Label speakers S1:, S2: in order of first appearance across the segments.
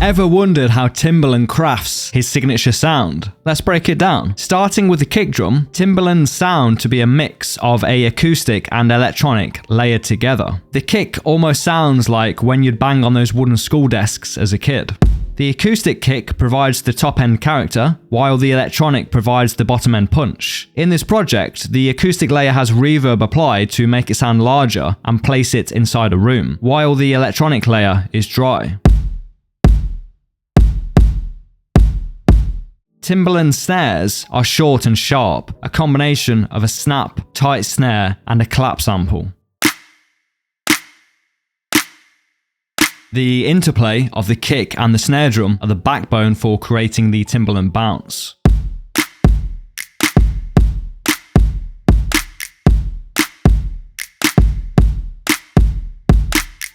S1: Ever wondered how Timbaland crafts his signature sound? Let's break it down. Starting with the kick drum, Timbaland's sound to be a mix of an acoustic and electronic layered together. The kick almost sounds like when you'd bang on those wooden school desks as a kid. The acoustic kick provides the top-end character, while the electronic provides the bottom-end punch. In this project, the acoustic layer has reverb applied to make it sound larger and place it inside a room, while the electronic layer is dry. Timbaland's snares are short and sharp, a combination of a snap, tight snare, and a clap sample. The interplay of the kick and the snare drum are the backbone for creating the Timbaland bounce.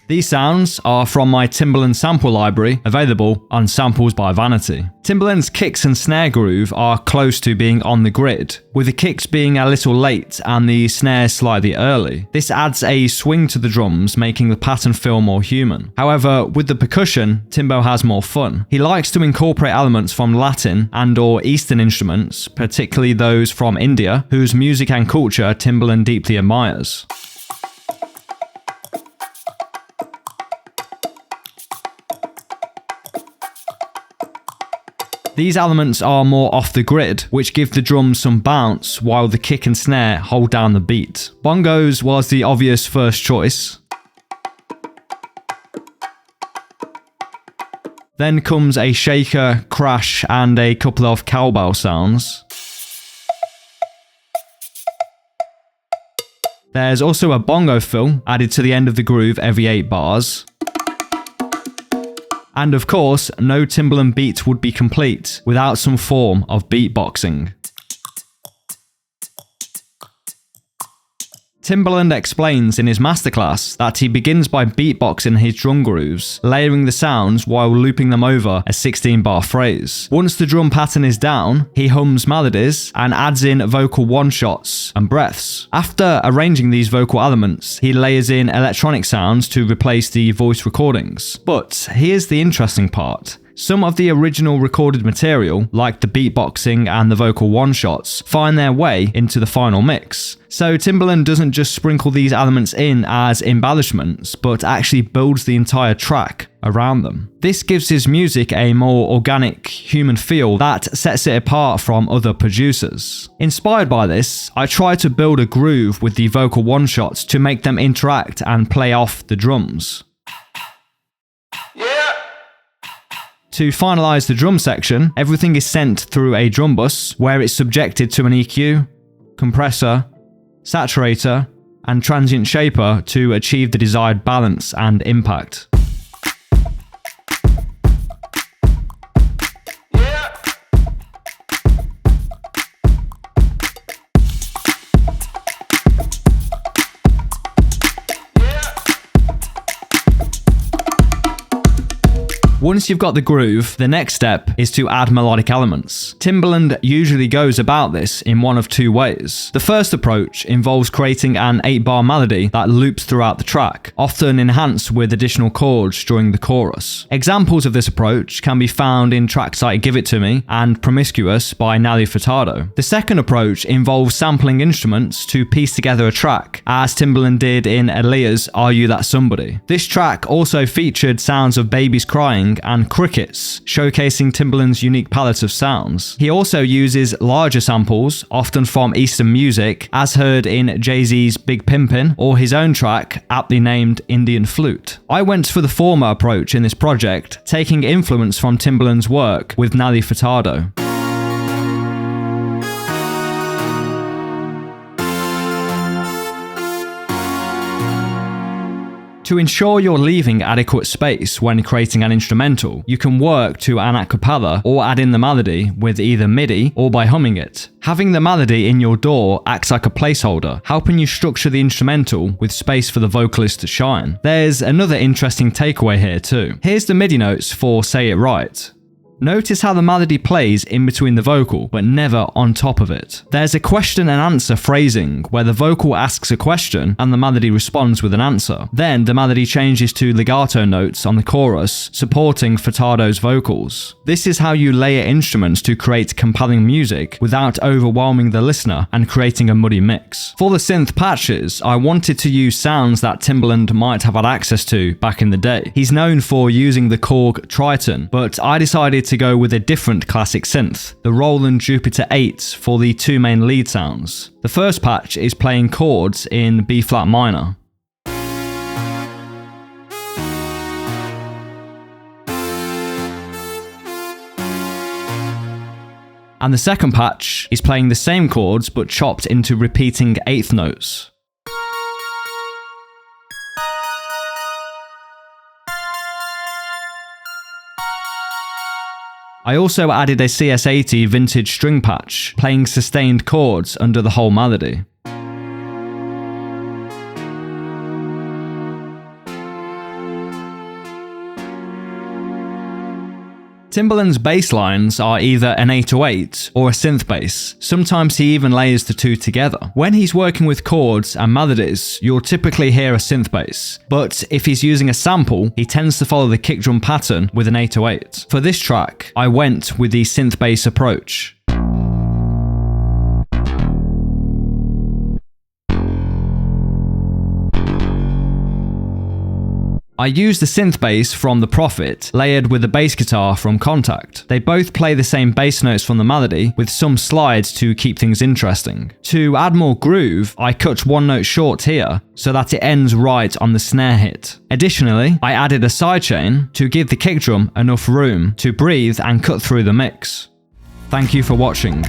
S1: These sounds are from my Timbaland sample library, available on Samples by Vanity. Timbaland's kicks and snare groove are close to being on the grid, with the kicks being a little late and the snares slightly early. This adds a swing to the drums, making the pattern feel more human. However, with the percussion, Timbo has more fun. He likes to incorporate elements from Latin and/or Eastern instruments, particularly those from India, whose music and culture Timbaland deeply admires. These elements are more off the grid, which give the drums some bounce while the kick and snare hold down the beat. Bongos was the obvious first choice. Then comes a shaker, crash, and a couple of cowbell sounds. There's also a bongo fill added to the end of the groove every 8 bars. And of course, no Timbaland beat would be complete without some form of beatboxing. Timbaland explains in his masterclass that he begins by beatboxing his drum grooves, layering the sounds while looping them over a 16-bar phrase. Once the drum pattern is down, he hums melodies and adds in vocal one-shots and breaths. After arranging these vocal elements, he layers in electronic sounds to replace the voice recordings. But here's the interesting part. Some of the original recorded material, like the beatboxing and the vocal one-shots, find their way into the final mix. So Timbaland doesn't just sprinkle these elements in as embellishments, but actually builds the entire track around them. This gives his music a more organic, human feel that sets it apart from other producers. Inspired by this, I try to build a groove with the vocal one-shots to make them interact and play off the drums. To finalize the drum section, everything is sent through a drum bus where it's subjected to an EQ, compressor, saturator, and transient shaper to achieve the desired balance and impact. Once you've got the groove, the next step is to add melodic elements. Timbaland usually goes about this in one of 2 ways. The first approach involves creating an 8-bar melody that loops throughout the track, often enhanced with additional chords during the chorus. Examples of this approach can be found in tracks like Give It To Me and Promiscuous by Nelly Furtado. The second approach involves sampling instruments to piece together a track, as Timbaland did in Aaliyah's Are You That Somebody. This track also featured sounds of babies crying and crickets, showcasing Timbaland's unique palette of sounds. He also uses larger samples, often from Eastern music, as heard in Jay-Z's Big Pimpin' or his own track, aptly named Indian Flute. I went for the former approach in this project, taking influence from Timbaland's work with Nelly Furtado. To ensure you're leaving adequate space when creating an instrumental, you can work to an a cappella or add in the melody with either MIDI or by humming it. Having the melody in your DAW acts like a placeholder, helping you structure the instrumental with space for the vocalist to shine. There's another interesting takeaway here too. Here's the MIDI notes for Say It Right. Notice how the melody plays in between the vocal, but never on top of it. There's a question and answer phrasing, where the vocal asks a question and the melody responds with an answer. Then the melody changes to legato notes on the chorus, supporting Furtado's vocals. This is how you layer instruments to create compelling music without overwhelming the listener and creating a muddy mix. For the synth patches, I wanted to use sounds that Timbaland might have had access to back in the day. He's known for using the Korg Triton, but I decided to go with a different classic synth, the Roland Jupiter 8, for the two main lead sounds. The first patch is playing chords in B flat minor. And the second patch is playing the same chords but chopped into repeating eighth notes. I also added a CS80 vintage string patch, playing sustained chords under the whole melody. Timbaland's bass lines are either an 808 or a synth bass. Sometimes he even layers the two together. When he's working with chords and melodies, you'll typically hear a synth bass, but if he's using a sample, he tends to follow the kick drum pattern with an 808. For this track, I went with the synth bass approach. I used the synth bass from The Prophet, layered with the bass guitar from Contact. They both play the same bass notes from the melody, with some slides to keep things interesting. To add more groove, I cut one note short here, so that it ends right on the snare hit. Additionally, I added a sidechain to give the kick drum enough room to breathe and cut through the mix. Thank you for watching.